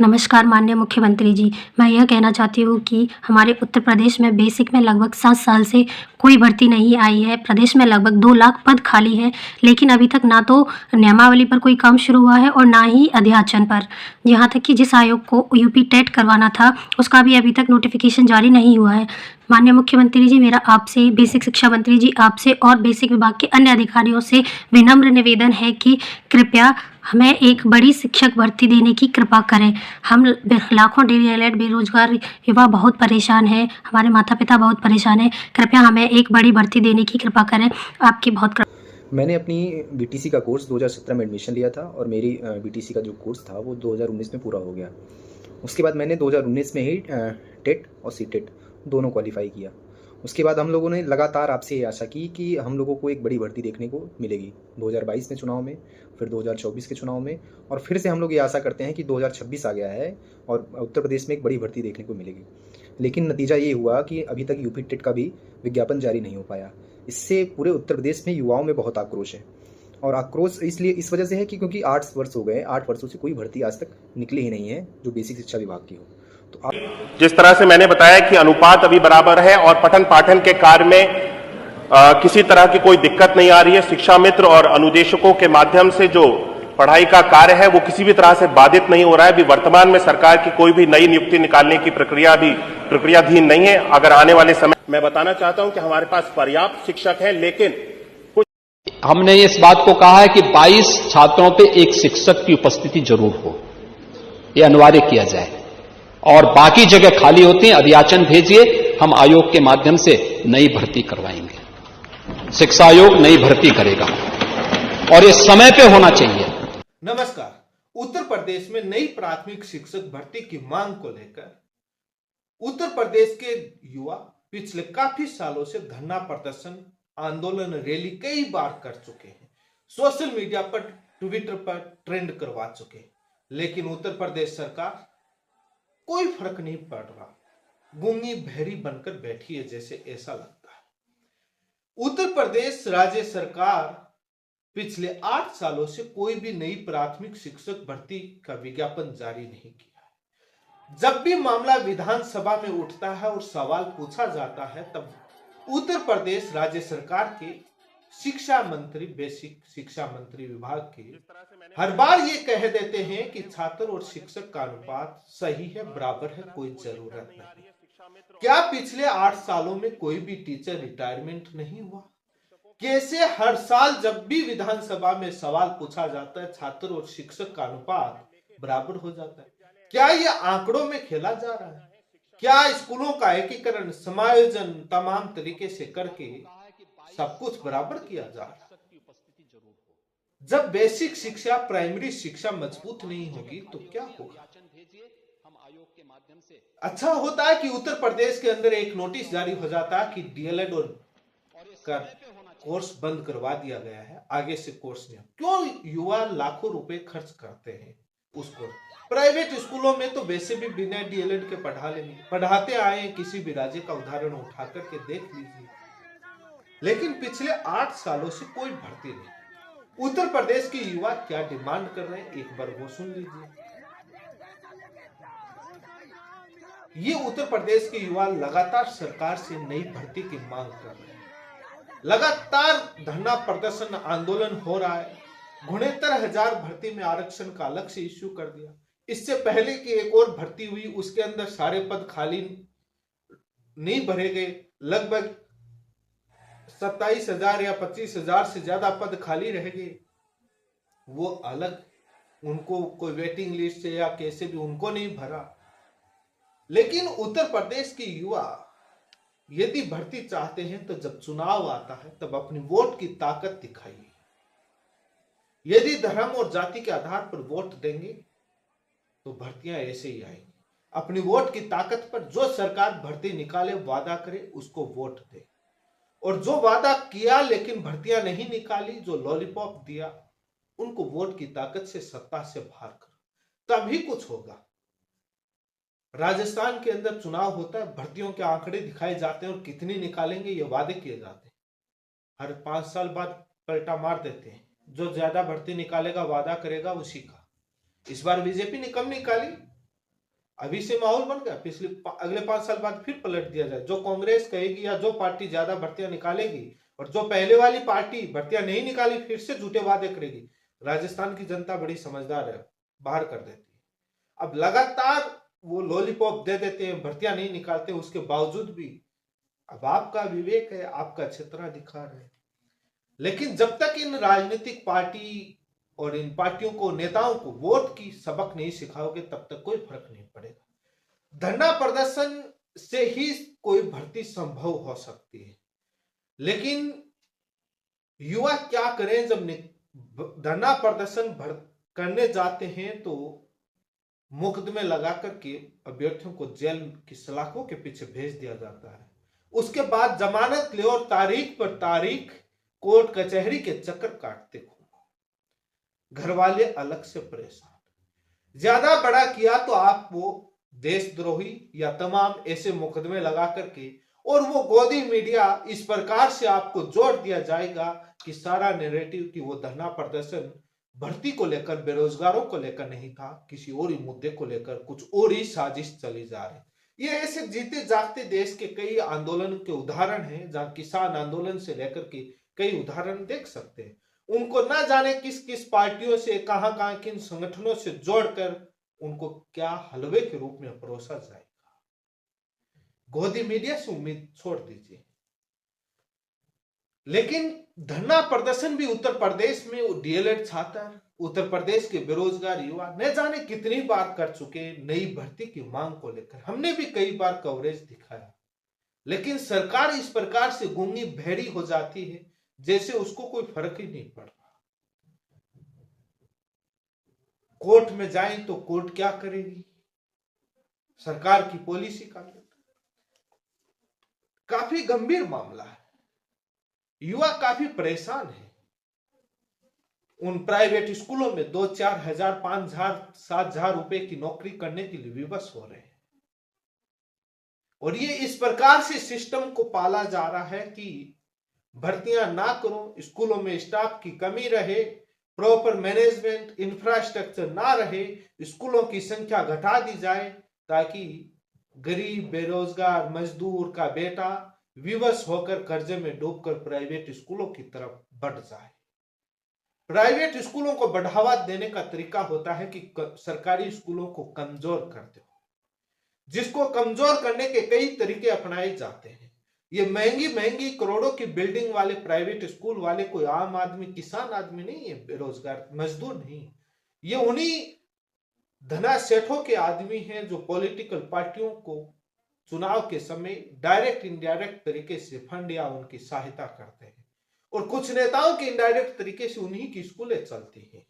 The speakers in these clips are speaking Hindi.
नमस्कार माननीय मुख्यमंत्री जी, मैं यह कहना चाहती हूँ कि हमारे उत्तर प्रदेश में बेसिक में लगभग 7 साल से कोई भर्ती नहीं आई है। प्रदेश में लगभग 2 लाख पद खाली हैं, लेकिन अभी तक ना तो नियमावली पर कोई काम शुरू हुआ है और ना ही अध्याचन पर। यहाँ तक कि जिस आयोग को यूपी टेट करवाना था, उसका भी अभी तक नोटिफ़िकेशन जारी नहीं हुआ है। माननीय मुख्यमंत्री जी, मेरा आपसे, बेसिक शिक्षा मंत्री जी आपसे और बेसिक विभाग के अन्य अधिकारियों से विनम्र निवेदन है कि कृपया हमें एक बड़ी शिक्षक भर्ती देने की कृपा करें। हम लाखों डीएलएड बेरोजगार युवा बहुत परेशान हैं, हमारे माता-पिता बहुत परेशान हैं। कृपया हमें एक बड़ी भर्ती देने की कृपा करें। आपकी बहुत मैंने अपनी बीटीसी का कोर्स 2017 में एडमिशन लिया था और मेरी बीटीसी का जो कोर्स था वो 2019 में पूरा हो गया। उसके बाद मैंने 2019 में ही टेट और सीटेट दोनों क्वालिफाई किया। उसके बाद हम लोगों ने लगातार आपसे ये आशा की कि हम लोगों को एक बड़ी भर्ती देखने को मिलेगी 2022 में चुनाव में, फिर 2024 के चुनाव में, और फिर से हम लोग ये आशा करते हैं कि 2026 आ गया है और उत्तर प्रदेश में एक बड़ी भर्ती देखने को मिलेगी। लेकिन नतीजा ये हुआ कि अभी तक यूपी टेट का भी विज्ञापन जारी नहीं हो पाया। इससे पूरे उत्तर प्रदेश में युवाओं में बहुत आक्रोश है, और आक्रोश इसलिए इस वजह से है कि क्योंकि 8 वर्ष हो गए, 8 वर्षों से कोई भर्ती आज तक निकली ही नहीं है जो बेसिक शिक्षा विभाग की हो। तो जिस तरह से मैंने बताया कि अनुपात अभी बराबर है और पठन पाठन के कार्य में किसी तरह की कोई दिक्कत नहीं आ रही है। शिक्षा मित्र और अनुदेशकों के माध्यम से जो पढ़ाई का कार्य है वो किसी भी तरह से बाधित नहीं हो रहा है। अभी वर्तमान में सरकार की कोई भी नई नियुक्ति निकालने की प्रक्रियाधीन नहीं है। अगर आने वाले समय मैं बताना चाहता हूं कि हमारे पास पर्याप्त शिक्षक हैं, लेकिन हमने इस बात को कहा है कि 22 छात्रों पे एक शिक्षक की उपस्थिति जरूर हो, यह अनिवार्य किया जाए, और बाकी जगह खाली होती हैं अध्याचन भेजिए, हम आयोग के माध्यम से नई भर्ती करवाएंगे। शिक्षा आयोग नई भर्ती करेगा और ये समय पे होना चाहिए। नमस्कार। उत्तर प्रदेश में नई प्राथमिक शिक्षक भर्ती की मांग को लेकर उत्तर प्रदेश के युवा पिछले काफी सालों से धरना प्रदर्शन, आंदोलन, रैली कई बार कर चुके हैं, सोशल मीडिया पर, ट्विटर पर ट्रेंड करवा चुके हैं, लेकिन उत्तर प्रदेश सरकार कोई फर्क नहीं पड़ रहा, गूंगी बहरी बनकर बैठी है जैसे ऐसा लगता है। उत्तर प्रदेश राज्य सरकार पिछले 8 सालों से कोई भी नई प्राथमिक शिक्षक भर्ती का विज्ञापन जारी नहीं किया है। जब भी मामला विधानसभा में उठता है और सवाल पूछा जाता है, तब उत्तर प्रदेश राज्य सरकार के शिक्षा मंत्री, बेसिक शिक्षा मंत्री विभाग के हर बार ये कह देते हैं कि छात्र और शिक्षक का अनुपात सही है, बराबर है, कोई जरूरत नहीं। क्या पिछले 8 सालों में कोई भी टीचर रिटायरमेंट नहीं हुआ? कैसे हर साल जब भी विधानसभा में सवाल पूछा जाता है, छात्र और शिक्षक का अनुपात बराबर हो जाता है? क्या ये आंकड़ों में खेला जा रहा है? क्या स्कूलों का एकीकरण, समायोजन तमाम तरीके से करके सब कुछ बराबर किया जा रहा है? जब बेसिक शिक्षा, प्राइमरी शिक्षा मजबूत नहीं होगी तो क्या होगा? अच्छा होता है कि उत्तर प्रदेश के अंदर एक नोटिस जारी हो जाता है कि डीएलएड और का कोर्स बंद करवा दिया गया है, आगे से कोर्स नहीं। क्यों युवा लाखों रुपए खर्च करते हैं उस कोर्स? प्राइवेट स्कूलों में तो वैसे भी बिना डीएलएड के पढ़ाते आए हैं, किसी भी राज्य का उदाहरण उठा करके देख लीजिए। लेकिन पिछले 8 सालों से कोई भर्ती नहीं। उत्तर प्रदेश के युवा क्या डिमांड कर रहे हैं, एक बार वो सुन लीजिए। ये उत्तर प्रदेश के युवा लगातार सरकार से नई भर्ती की मांग कर रहे हैं। लगातार धरना प्रदर्शन, आंदोलन हो रहा है। 69,000 भर्ती में आरक्षण का अलग से इश्यू कर दिया। इससे पहले की एक और भर्ती हुई, उसके अंदर सारे पद खाली नहीं भरे गए। लगभग 27,000 या 25,000 से ज्यादा पद खाली रह गए। वो अलग, उनको कोई वेटिंग लिस्ट से या कैसे भी उनको नहीं भरा। लेकिन उत्तर प्रदेश के युवा यदि भर्ती चाहते हैं तो जब चुनाव आता है तब अपनी वोट की ताकत दिखाइए। यदि धर्म और जाति के आधार पर वोट देंगे तो भर्तियां ऐसे ही आएंगी। अपनी वोट की ताकत पर जो सरकार भर्ती निकाले, वादा करे, उसको वोट दे। और जो वादा किया लेकिन भर्तियां नहीं निकाली, जो लॉलीपॉप दिया, उनको वोट की ताकत से सत्ता से बाहर करो, तभी कुछ होगा। राजस्थान के अंदर चुनाव होता है, भर्तियों के आंकड़े दिखाए जाते हैं और कितनी निकालेंगे ये वादे किए जाते हैं। हर 5 साल बाद पलटा मार देते हैं। जो ज्यादा भर्ती निकालेगा, वादा करेगा, उसी का। इस बार बीजेपी ने कम निकाली, अभी से माहौल बन गया, अगले 5 साल बाद फिर पलट दिया जाए। जो कांग्रेस कहेगी या जो पार्टी ज्यादा भर्तियां निकालेगी, और जो पहले वाली पार्टी भर्तियां नहीं निकाली फिर से झूठे वादे करेगी। राजस्थान की जनता बड़ी समझदार है, बाहर कर देती है। अब लगातार वो लॉलीपॉप दे देते हैं, भर्तियां नहीं निकालते, उसके बावजूद भी अब आपका विवेक है, आपका क्षेत्राधिकार है। लेकिन जब तक इन राजनीतिक पार्टी और इन पार्टियों को, नेताओं को वोट की सबक नहीं सिखाओगे, तब तक कोई फर्क नहीं पड़ेगा। धरना प्रदर्शन से ही कोई भर्ती संभव हो सकती है। लेकिन युवा क्या करें, जब धरना प्रदर्शन करने जाते हैं तो मुकदमे लगा करके अभ्यर्थियों को जेल की सलाखों के पीछे भेज दिया जाता है। उसके बाद जमानत ले और तारीख पर तारीख कोर्ट कचहरी के चक्कर काटते हो। घर वाले अलग से परेशान। ज्यादा बड़ा किया तो आप वो देशद्रोही या तमाम ऐसे मुकदमे लगा करके, और वो गोदी मीडिया इस प्रकार से आपको जोड़ दिया जाएगा कि सारा नैरेटिव कि वो धरना प्रदर्शन भर्ती को लेकर, बेरोजगारों को लेकर नहीं था, किसी और ही मुद्दे को लेकर कुछ और ही साजिश चली जा रही। ये ऐसे जीते जागते देश के कई आंदोलन के उदाहरण हैं, जहां किसान आंदोलन से लेकर के कई उदाहरण देख सकते हैं। उनको ना जाने किस किस पार्टियों से, कहां कहां किन संगठनों से जोड़कर उनको क्या हलवे के रूप में परोसा जाएगा। गोदी मीडिया से उम्मीद छोड़ दीजिए। लेकिन धरना प्रदर्शन भी उत्तर प्रदेश में डीएलएड छात्र, उत्तर प्रदेश के बेरोजगार युवा न जाने कितनी बार कर चुके नई भर्ती की मांग को लेकर। हमने भी कई बार कवरेज दिखाया, लेकिन सरकार इस प्रकार से गूंगी बहरी हो जाती है जैसे उसको कोई फर्क ही नहीं पड़ रहा। कोर्ट में जाएं तो कोर्ट क्या करेगी, सरकार की पॉलिसी का। काफी गंभीर मामला है। युवा काफी परेशान है। उन प्राइवेट स्कूलों में 2-4 हजार, 5,000, 7,000 रुपए की नौकरी करने के लिए विवश हो रहे हैं। और ये इस प्रकार से सिस्टम को पाला जा रहा है कि भर्तियां ना करो, स्कूलों में स्टाफ की कमी रहे, प्रॉपर मैनेजमेंट इंफ्रास्ट्रक्चर ना रहे, स्कूलों की संख्या घटा दी जाए ताकि गरीब बेरोजगार मजदूर का बेटा विवश होकर कर्जे में डूबकर प्राइवेट स्कूलों की तरफ बढ़ जाए। प्राइवेट स्कूलों को बढ़ावा देने का तरीका होता है कि सरकारी स्कूलों को कमजोर कर दो, जिसको कमजोर करने के कई तरीके अपनाए जाते हैं। ये महंगी महंगी करोड़ों की बिल्डिंग वाले प्राइवेट स्कूल वाले कोई आम आदमी, किसान आदमी नहीं है, बेरोजगार मजदूर नहीं। ये उन्हीं धना सेठों के आदमी हैं जो पॉलिटिकल पार्टियों को चुनाव के समय डायरेक्ट इनडायरेक्ट तरीके से फंड या उनकी सहायता करते हैं, और कुछ नेताओं के इनडायरेक्ट तरीके से उन्हीं की स्कूलें चलती हैं।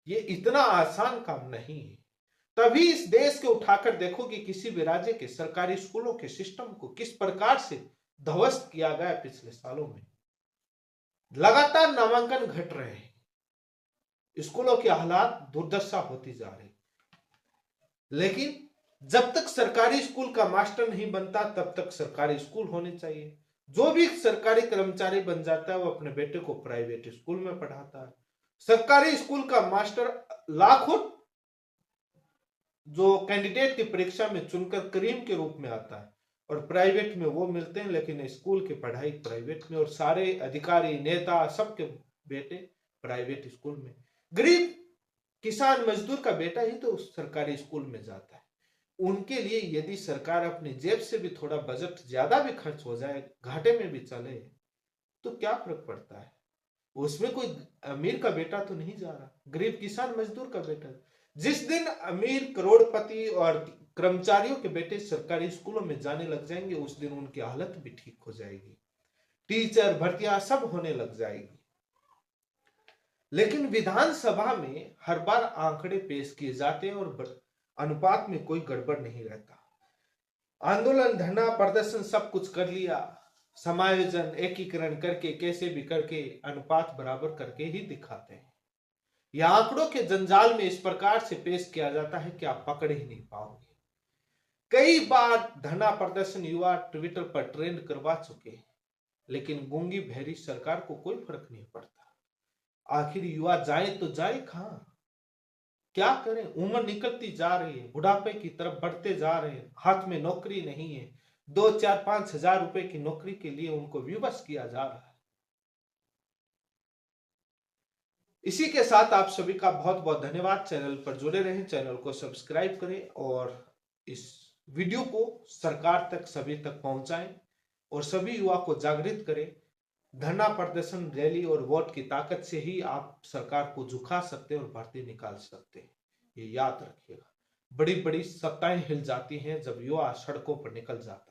ये इतना आसान काम नहीं है। तभी इस देश के उठाकर देखो कि किसी भी राज्य के सरकारी स्कूलों के सिस्टम को किस प्रकार से ध्वस्त किया गया। पिछले सालों में लगातार नामांकन घट रहे हैं, स्कूलों के हालात दुर्दशा होती जा रही। लेकिन जब तक सरकारी स्कूल का मास्टर नहीं बनता तब तक सरकारी स्कूल होने चाहिए। जो भी सरकारी कर्मचारी बन जाता है वो अपने बेटे को प्राइवेट स्कूल में पढ़ाता है। सरकारी स्कूल का मास्टर लाखों जो कैंडिडेट की परीक्षा में चुनकर करीम के रूप में आता है, और प्राइवेट में वो मिलते हैं, लेकिन स्कूल की पढ़ाई प्राइवेट में, और सारे अधिकारी नेता सबके बेटे प्राइवेट स्कूल में। गरीब किसान मजदूर का बेटा ही तो सरकारी स्कूल में जाता है। उनके लिए यदि सरकार अपनी जेब से भी थोड़ा बजट ज्यादा भी खर्च हो जाए, घाटे में भी चले, तो क्या फर्क पड़ता है। उसमें कोई अमीर का बेटा तो नहीं जा रहा, गरीब किसान मजदूर का बेटा। जिस दिन अमीर करोड़पति और कर्मचारियों के बेटे सरकारी स्कूलों में जाने लग जाएंगे, उस दिन उनकी हालत भी ठीक हो जाएगी, टीचर भर्तियां सब होने लग जाएगी। लेकिन विधानसभा में हर बार आंकड़े पेश किए जाते हैं और अनुपात में कोई गड़बड़ नहीं रहता। आंदोलन, धरना, प्रदर्शन सब कुछ कर लिया, समायोजन, एकीकरण करके कैसे भी करके अनुपात बराबर करके ही दिखाते हैं। यह आंकड़ों के जंजाल में इस प्रकार से पेश किया जाता है कि आप पकड़ ही नहीं पाओगे। कई बार धरना प्रदर्शन युवा ट्विटर पर ट्रेंड करवा चुके हैं, लेकिन गूंगी बहरी सरकार को कोई फर्क नहीं पड़ता। आखिर युवा जाए तो जाए कहां। क्या करें, उम्र निकलती जा रही है, बुढ़ापे की तरफ बढ़ते जा रहे हैं, हाथ में नौकरी नहीं है, 2-4-5 हजार रुपए की नौकरी के लिए उनको विवश किया जा रहा है। इसी के साथ आप सभी का बहुत बहुत धन्यवाद। चैनल पर जुड़े रहें, चैनल को सब्सक्राइब करें और इस वीडियो को सरकार तक, सभी तक पहुंचाएं और सभी युवा को जागृत करें। धरना प्रदर्शन, रैली और वोट की ताकत से ही आप सरकार को झुका सकते हैं और भर्ती निकाल सकते हैं। ये याद रखिएगा। बड़ी बड़ी सत्ताएं हिल जाती हैं जब युवा सड़कों पर निकल जाता है।